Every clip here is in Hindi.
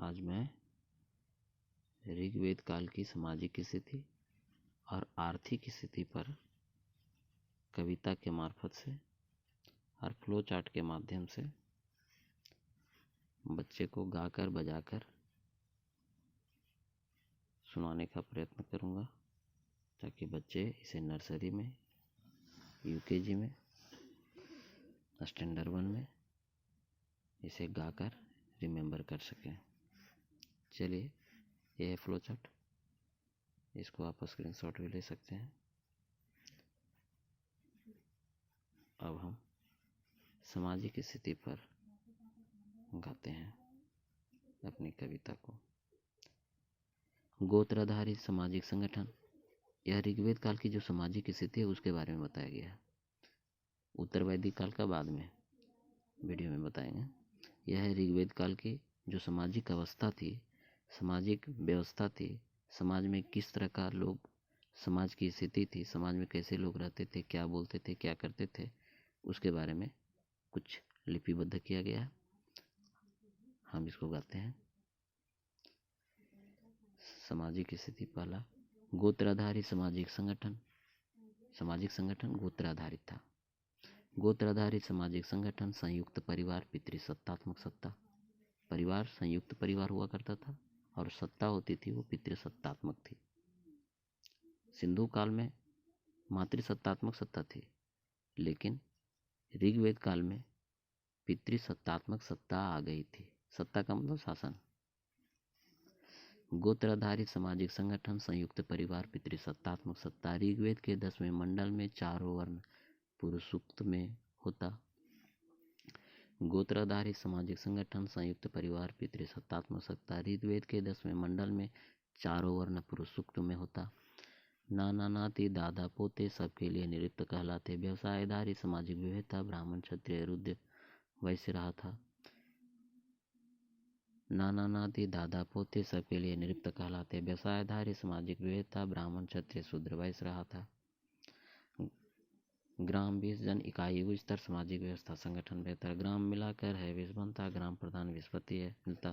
आज मैं ऋग्वेद काल की सामाजिक स्थिति और आर्थिक स्थिति पर कविता के मार्फत से और फ्लो चार्ट के माध्यम से बच्चे को गाकर बजाकर सुनाने का प्रयत्न करूंगा, ताकि बच्चे इसे नर्सरी में, यूकेजी में, स्टैंडर्ड 1 में इसे गाकर रिमेंबर कर सकें। चलिए, यह है फ्लो चार्ट। इसको आप स्क्रीनशॉट भी ले सकते हैं। अब हम सामाजिक स्थिति पर गाते हैं अपनी कविता को। गोत्र आधारित सामाजिक संगठन, यह ऋग्वेद काल की जो सामाजिक स्थिति है उसके बारे में बताया गया है। उत्तर वैदिक काल का बाद में वीडियो में बताएंगे। यह है ऋग्वेद काल की जो सामाजिक अवस्था थी, सामाजिक व्यवस्था थी, समाज में किस तरह का लोग, समाज की स्थिति थी, समाज में कैसे लोग रहते थे, क्या बोलते थे, क्या करते थे, उसके बारे में कुछ लिपिबद्ध किया गया है। हम इसको गाते हैं। सामाजिक स्थिति पहला, गोत्र आधारित सामाजिक संगठन। सामाजिक संगठन गोत्र आधारित था। गोत्र आधारित सामाजिक संगठन संयुक्त परिवार, पितृसत्तात्मक सत्ता। परिवार संयुक्त परिवार हुआ करता था और सत्ता होती थी वो पितृसत्तात्मक थी। सिंधु काल में मातृसत्तात्मक सत्ता थी, लेकिन ऋग्वेद काल में पितृसत्तात्मक सत्ता आ गई थी। सत्ता का मतलब शासन। गोत्र आधारित सामाजिक संगठन संयुक्त परिवार, पितृसत्तात्मक सत्ता। ऋग्वेद के 10वें मंडल में चारों वर्ण पुरुष सूक्त में होता। गोत्र आधारित सामाजिक संगठन संयुक्त परिवार, पितृसत्तात्मक सत्ता। ऋग्वेद के 10वें मंडल में चारों वर्ण पुरुष सूक्त में होता। नाना नाती दादा पोते सबके लिए निरुक्त कहलाते। व्यवसाय आधारित सामाजिक विविधता, ब्राह्मण क्षत्रिय रुद्र वैश्य रहा था। नाना नाती दादा पोते सबके लिए निरुक्त कहलाते। व्यवसाय आधारित सामाजिक विविधता, ब्राह्मण क्षत्रिय शूद्र वैश्य रहा था। ग्राम 20 जन इकाई युग स्तर सामाजिक व्यवस्था संगठन बेहतर। ग्राम मिलाकर है 20 बनता, ग्राम प्रधान 20 पति है मिलता।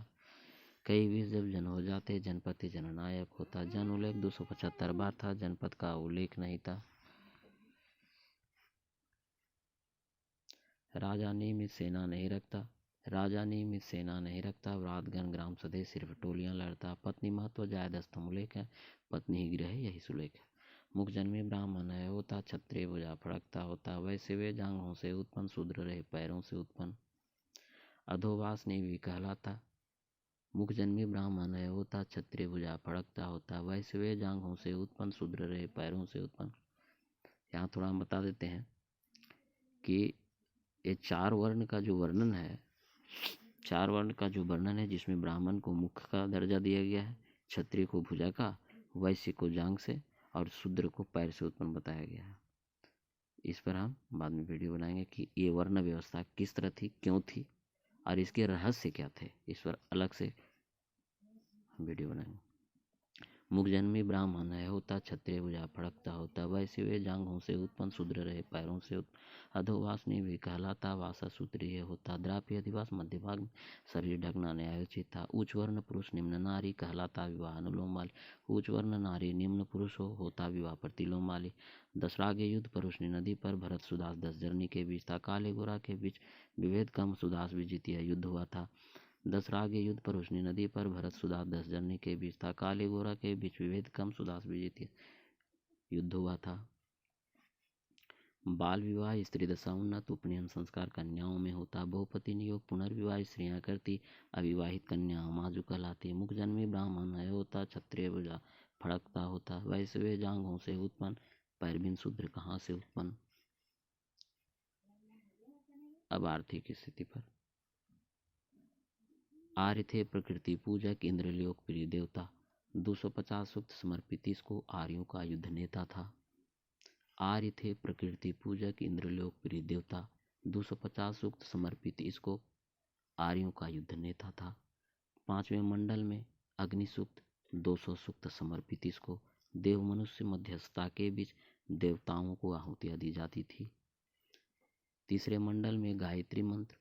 कई 20 जब जन हो जाते, जनपति जननायक होता। जन उल्लेख 275 बार था, जनपद का उल्लेख नहीं था। राजा नियमित सेना नहीं रखता। राजा नियमित सेना नहीं रखता। व्रातगण ग्राम सदेश सिर्फ टोलियां लड़ता। पत्नी महत्व जायद स्तंभ उल्लेख है, पत्नी ही गृह यही सुलेख है। मुख जन्मी ब्राह्मण है होता, क्षत्रिय भुजा फड़कता होता। वैसे वे जांघों से उत्पन्न, शूद्र रहे पैरों से उत्पन्न। अधोवास ने भी कहलाता। मुख जन्मी ब्राह्मण है होता, क्षत्रिय भुजा फड़कता होता। वैसे वे जांघों से उत्पन्न, शूद्र रहे पैरों से उत्पन्न। यहाँ थोड़ा हम बता देते हैं कि ये चार वर्ण का जो वर्णन है, चार वर्ण का जो वर्णन है, जिसमें ब्राह्मण को मुख का दर्जा दिया गया है, क्षत्रिय को भुजा का, वैश्य को जांघ से और शूद्र को पैर से उत्पन्न बताया गया है। इस पर हम बाद में वीडियो बनाएंगे कि ये वर्ण व्यवस्था किस तरह थी, क्यों थी और इसके रहस्य क्या थे। इस पर अलग से वीडियो बनाएंगे। मुख जन्मी ब्राह्मण है होता, क्षत्रिय भुजा फड़कता होता। वैसे वे जांघों से उत्पन्न, शूद्र रहे पैरों से उत्पन्न। अधोवासनी भी कहलाता, वासा सूत्रीय होता। द्रापी अधिवास मध्य भाग में शरीर ढकना न्यायोचित था। उच्च वर्ण पुरुष निम्न नारी कहलाता, विवाह अनुलोम वाली। उच्च वर्ण नारी निम्न पुरुष होता, विवाह प्रतिलोम वाली। दशरागे युद्ध परुष्णी नदी पर भरत सुदास 10 जर्नी के बीच था। काले गोरा के बीच विभेद कम, सुदास विजितीय युद्ध हुआ था। दशरागे युद्ध परुष्णी नदी पर भरत सुदास 10 जर्नी के बीच था। काले गोरा के बीच विभेद कम, सुदास विजितीय युद्ध हुआ था। बाल विवाह स्त्री दशा उन्नत, उपनयन संस्कार कन्याओं में होता। बहुपति नियोग पुनर्विवाह स्त्रियां करती, अविवाहित कन्या अमाजु कहलाती। मुख जन्मी ब्राह्मण है होता, क्षत्रिय भुजा फड़कता होता। वैसे वे जांघों से उत्पन्न, पैरबिन शूद्र कहाँ से उत्पन्न। अब आर्थिक स्थिति पर। आर्य थे प्रकृति पूजक, इंद्र लोकप्रिय देवता। 250 सूक्त समर्पित इसको, आर्यों का युद्ध नेता था। आर्य थे प्रकृति पूजक, इंद्र लोकप्रिय देवता। 250 सूक्त समर्पित इसको, आर्यों का युद्ध नेता था। 5वें मंडल में अग्नि सूक्त, 200 सूक्त समर्पित इसको। देव मनुष्य मध्यस्थता के बीच देवताओं को आहुतियां दी जाती थी। तीसरे मंडल में गायत्री मंत्र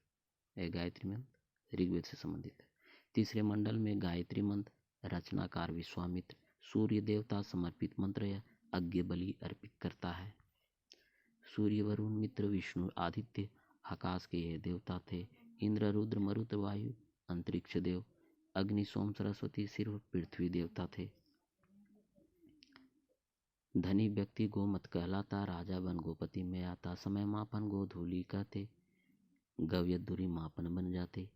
ऋग्वेद से संबंधित है। तीसरे मंडल में गायत्री मंत्र, रचनाकार विश्वामित्र, सूर्य देवता समर्पित मंत्र या अज्ञ बलि अर्पित करता है। सूर्य, वरुण, मित्र, विष्णु, आदित्य आकाश के ये देवता थे। इंद्र, रुद्र, मरुत, वायु अंतरिक्ष देव, अग्नि, सोम, सरस्वती सिर्फ पृथ्वी देवता थे। धनी व्यक्ति गोमत कहलाता, राजा बन गोपति में आता। समय मापन गोधूली कहते, गव्य दूरी मापन बन जाते।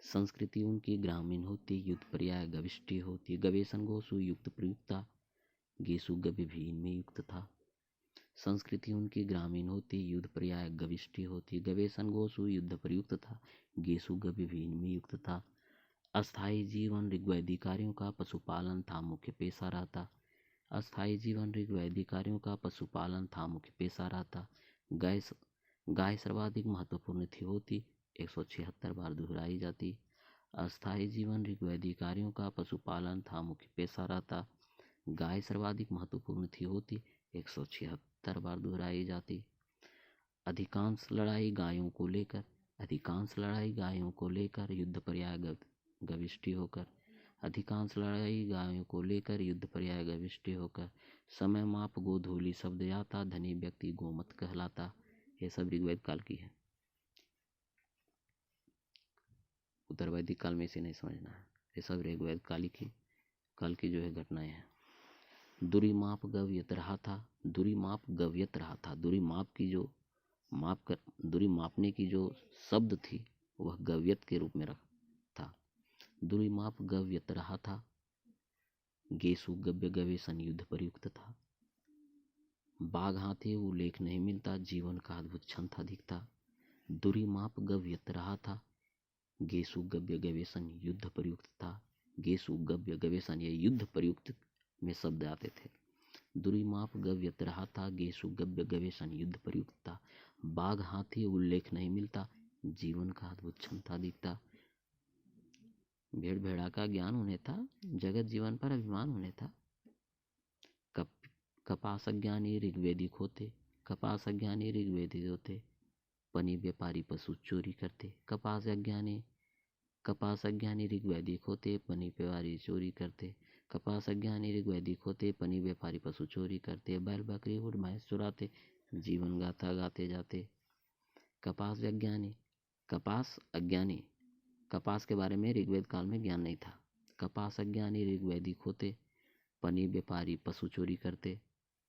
संस्कृति उनकी ग्रामीण होती, युद्ध पर्याय गविष्टि होती। गवेशन गोसु युक्त प्रयुक्ता, गेसु गव्य भी इनमें युक्त था। संस्कृति उनकी ग्रामीण होती, युद्ध पर्याय गविष्टि होती। गवेशन गोसु युद्ध प्रयुक्त था, गेसु गव्य भी इनमें युक्त था। अस्थायी जीवन ऋग्वैदिक कार्यों का पशुपालन था मुख्य पेशा रहता। अस्थायी जीवन ऋग्वैदिक कार्यों का पशुपालन था मुख्य पेशा रहता। गाय सर्वाधिक महत्वपूर्ण थी होती, 176 बार दोहराई जाती। अस्थायी जीवन ऋग्वैदिक कार्यों का पशुपालन था मुख्य पेशा रहता। गाय सर्वाधिक महत्वपूर्ण थी होती, 176 बार दोहराई जाती। अधिकांश लड़ाई गायों को लेकर, अधिकांश लड़ाई गायों को लेकर युद्ध पर्याय गविष्टि होकर। अधिकांश लड़ाई गायों को लेकर युद्ध पर्याय गविष्टि होकर। समय माप गोधूली शब्द आता, धनी व्यक्ति गोमत कहलाता। ये सब ऋग्वेद काल की है। उत्तर वैदिक काल में इसे नहीं समझना है। ये सब ऋग्वेद काल की जो है घटनाएं हैं। दूरी माप गव्यत रहा था, दूरी माप गव्यत रहा था। दूरी माप की जो दूरी मापने की जो शब्द थी वह गव्यत के रूप में था। दूरी माप गव्यत रहा था, गेसु गव्य गवेशन युद्ध प्रयुक्त था। बाघ हाथी उल्लेख नहीं मिलता, जीवन का अद्भुत क्षण था दिखता। दूरी माप गव्यत रहा था, गेसु गव्य गवेशन युद्ध प्रयुक्त था। गेसु गव्य गवेशन ये युद्ध प्रयुक्त में शब्द आते थे। दूरी माप गव्यत रहा था, गेसु गव्य गवेशन युद्ध प्रयुक्त था। बाघ हाथी उल्लेख नहीं मिलता, जीवन का अद्भुत क्षण था दिखता। भेड़ भेड़ा का ज्ञान उन्हें था, जगत जीवन पर अभिमान उन्हें था। कपास अज्ञानी ऋग्वेदिक होते, कपास अज्ञानी ऋग्वेदिक होते। पनी व्यापारी पशु चोरी करते। कपास अज्ञानी ऋग्वैदिक होते, पनी व्यापारी चोरी करते। कपास अज्ञानी ऋग्वैदिक होते, पनी व्यापारी पशु चोरी करते। बैल बकरी ऊँट भैंस चुराते, जीवन गाथा गाते जाते। कपास अज्ञानी, कपास के बारे में ऋग्वेद काल में ज्ञान नहीं था। कपास अज्ञानी ऋग्वैदिक होते, पनी व्यापारी पशु चोरी करते।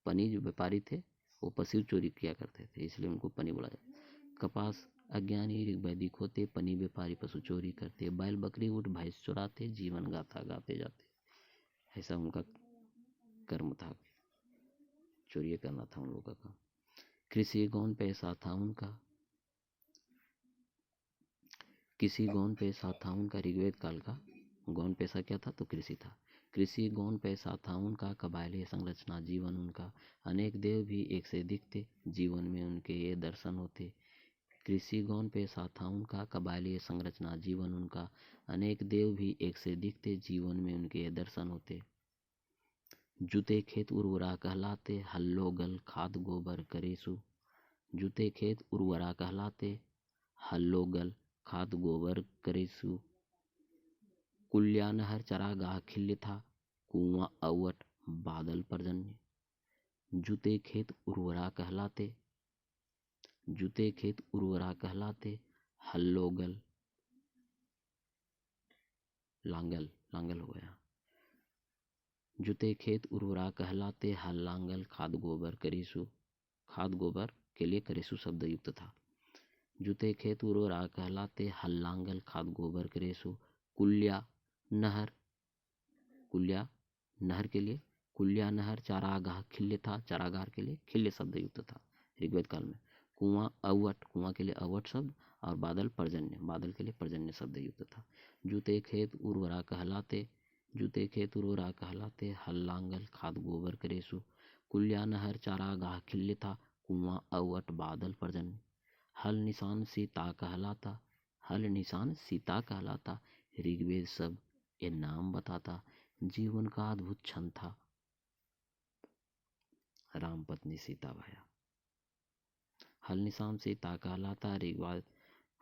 पनी जो व्यापारी थे वो पशु चोरी किया करते थे, इसलिए उनको पनी बोला जाता। कपास अज्ञानी ऋग्वैदिक होते, पनी व्यापारी पशु चोरी करते। बैल बकरी ऊँट भैंस चुराते, जीवन गाथा गाते जाते। ऐसा उनका कर्म था, चोरी करना था उन लोगों का। कृषि गौण पेशा था उनका, किसी गौण पेशा था उनका। ऋग्वेद काल का गौण पेशा क्या था? तो कृषि था। कृषि गौण पेशा था उनका, कबायली संरचना जीवन उनका। अनेक देव भी एक से दिखते, जीवन में उनके ये दर्शन होते। कृषि गौण पेशा था उनका, कबायली संरचना जीवन उनका। अनेक देव भी एक से दिखते, जीवन में उनके ये दर्शन होते। जुते खेत उर्वरा कहलाते, हल्लो गल खाद गोबर करेसु। जुते खेत उर्वरा कहलाते, हल्लो गल खाद गोबर करेसु। कुल्या नहर चरागाह खिल्य था, कुआं अवट बादल पर्जन्य। जुते खेत उर्वरा कहलाते, जुते खेत उर्वरा कहलाते, हल्लो गल लांगल हो गया। जुते खेत उर्वरा कहलाते, हल लांगल खाद गोबर करेसु। खाद गोबर के लिए करेसु शब्द युक्त था। जुते खेत उर्वरा कहलाते, हल लांगल खाद गोबर करेसु। कुल्या नहर के लिए कुल्या नहर चारागाह खिल्य था, चारागाह के लिए खिल्य शब्द युक्त था ऋग्वेद काल में। कुआं अवट, कुआं के लिए अवट शब्द, और बादल पर्जन्य, बादल के लिए पर्जन्य शब्द युक्त था। जुते खेत उर्वरा कहलाते, जुते खेत उर्वरा कहलाते, हल लांगल खाद गोबर करेसु। कुल्या नहर चारागाह खिल्य था, कुआं अवट बादल पर्जन्य। हल निशान सीता कहलाता, हल निशान सीता कहलाता। ऋग्वेद सब ये नाम बताता, जीवन का अद्भुत क्षण था, राम पत्नी सीता भया। हल निशान सीता कहलाता, ऋग्वेद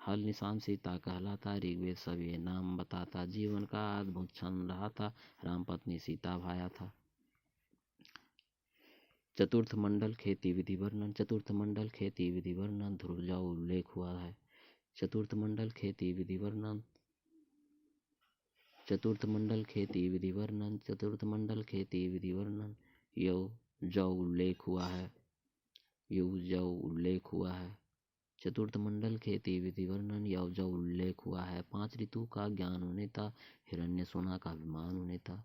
हल निशान सीता कहलाता, ऋग्वेद सब ये नाम बताता, जीवन का अद्भुत क्षण रहा था, राम पत्नी सीता भाया था। चतुर्थ मंडल खेती विधि वर्णन, चतुर्थ मंडल खेती विधि वर्णन ध्रुव जा उल्लेख हुआ है। चतुर्थ मंडल खेती विधि वर्णन, चतुर्थ मंडल खेती विधि वर्णन, चतुर्थ मंडल खेती विधि वर्णन यौ जौ उल्लेख हुआ है, यौ जौ उल्लेख हुआ है। चतुर्थ मंडल खेती विधि वर्णन यौ जौ उल्लेख हुआ है। 5 ऋतु का ज्ञान उन्हें था, हिरण्य सोना का अभिमान उन्हें था।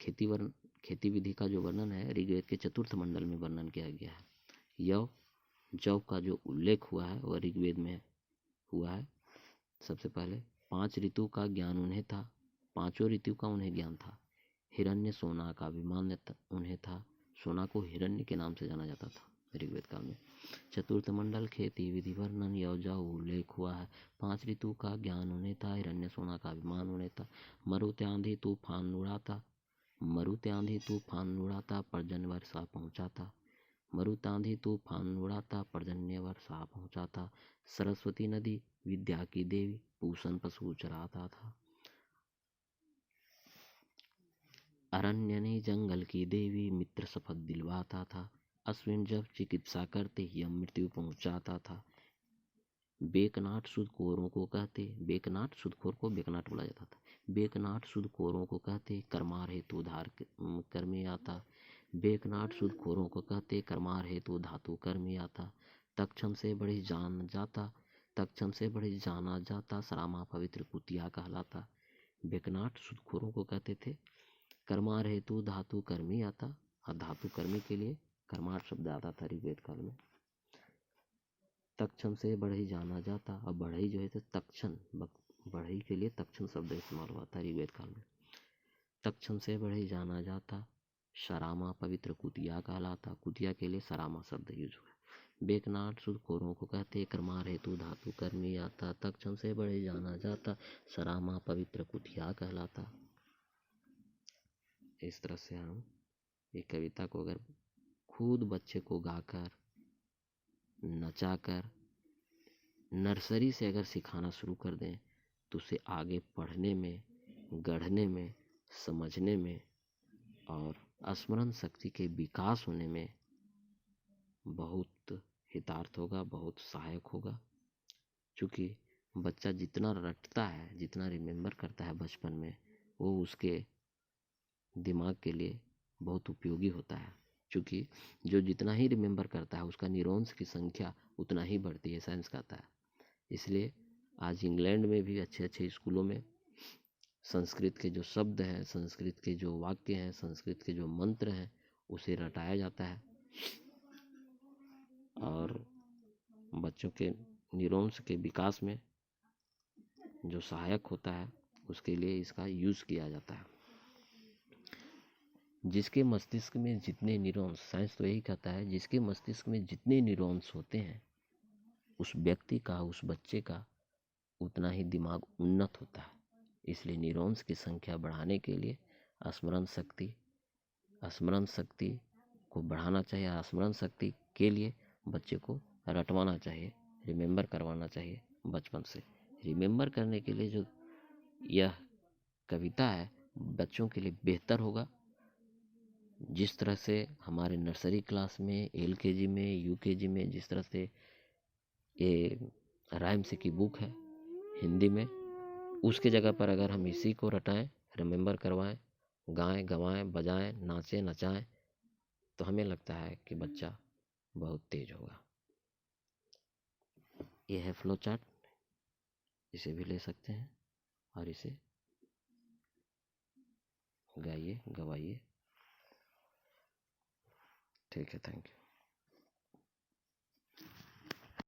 खेती विधि का जो वर्णन है ऋग्वेद के चतुर्थ मंडल में वर्णन किया गया है। यौ जौ का जो उल्लेख हुआ है वह ऋग्वेद में हुआ है। सबसे पहले 5 ऋतु का ज्ञान उन्हें था, पांचों ऋतु का उन्हें ज्ञान था। हिरण्य सोना का अभिमान उन्हें था, सोना को हिरण्य के नाम से जाना जाता था ऋग्वेद काल में। चतुर्थ मंडल खेती विधि वर्णन यौ जौ उल्लेख हुआ है। 5 ऋतु का ज्ञान उन्हें था, हिरण्य सोना का अभिमान उन्हें था। मरुत आंधी तूफान उड़ाता, मरुत आंधी तूफान उड़ाता, पर्जन्य वर्षा पहुंचा था। मरुत आंधी तूफान उड़ाता, पर्जन्य वर्षा पहुंचा था। सरस्वती नदी विद्या की देवी, पूषण पशु चराता था। अरण्यनी जंगल की देवी, मित्र शपथ दिलवाता था। अश्विन जब चिकित्सा करते ही मृत्यु पहुंचाता था। बेकनाट सुदखोरों को कहते, बेकनाट सुदखोर को बेकनाट बोला जाता था। बेकनाट सुदखोरों को कहते, करमार हेतु उधार कर में आता। बेकनाट सुदखोरों को कहते, करमार हेतु धातु कर में आता। तक्षण से बढ़ी जान जाता, तक्षण से बढ़ी जाना जाता, सरामा पवित्र कुतिया कहलाता। बेकनाट सुदखोरों को कहते थे, कर्मार हेतु धातु कर्मी आता, और धातु कर्मी के लिए कर्मार शब्द आता था ऋग्वेद काल में। तक्षण से बढ़ई जाना जाता, और बढ़ई जो है तो तक्षण, बढ़ई के लिए तक्षण शब्द इस्तेमाल हुआ था ऋग्वेद काल में। तक्षण से बढ़ई जाना जाता, सरामा पवित्र कुतिया कहलाता, कुतिया के लिए सरामा शब्द यूज हुआ। बेकनाट सुदखोरों को कहते, कर्मार हेतु धातु कर्मी आता। तक्षण से बढ़ई जाना जाता, सरामा पवित्र कुतिया कहलाता। इस तरह से हम एक कविता को अगर खुद बच्चे को गाकर, नचाकर, नर्सरी से अगर सिखाना शुरू कर दें तो उसे आगे पढ़ने में, गढ़ने में, समझने में और स्मरण शक्ति के विकास होने में बहुत हितार्थ होगा, बहुत सहायक होगा। क्योंकि बच्चा जितना रटता है, जितना रिमेम्बर करता है बचपन में, वो उसके दिमाग के लिए बहुत उपयोगी होता है। क्योंकि जो जितना ही रिमेम्बर करता है उसका न्यूरॉन्स की संख्या उतना ही बढ़ती है, साइंस कहता है। इसलिए आज इंग्लैंड में भी अच्छे अच्छे स्कूलों में संस्कृत के जो शब्द हैं, संस्कृत के जो वाक्य हैं, संस्कृत के जो मंत्र हैं, उसे रटाया जाता है और बच्चों के न्यूरॉन्स के विकास में जो सहायक होता है उसके लिए इसका यूज़ किया जाता है। जिसके मस्तिष्क में जितने न्यूरॉन्स, साइंस तो यही कहता है, जिसके मस्तिष्क में जितने न्यूरॉन्स होते हैं उस व्यक्ति का, उस बच्चे का उतना ही दिमाग उन्नत होता है। इसलिए न्यूरॉन्स की संख्या बढ़ाने के लिए स्मरण शक्ति को बढ़ाना चाहिए। स्मरण शक्ति के लिए बच्चे को रटवाना चाहिए, रिमेम्बर करवाना चाहिए बचपन से। रिमेम्बर करने के लिए जो यह कविता है बच्चों के लिए बेहतर होगा। जिस तरह से हमारे नर्सरी क्लास में, LKG में, UKG में जिस तरह से ये राइम्स की बुक है हिंदी में, उसके जगह पर अगर हम इसी को रटाएं, रिमेम्बर करवाएं, गाएं, गवाएं, बजाएं, नाचें, नचाएं, तो हमें लगता है कि बच्चा बहुत तेज होगा। यह है फ्लो चार्ट, इसे भी ले सकते हैं और इसे गाइए, गवाइए। ठीक है, थैंक यू।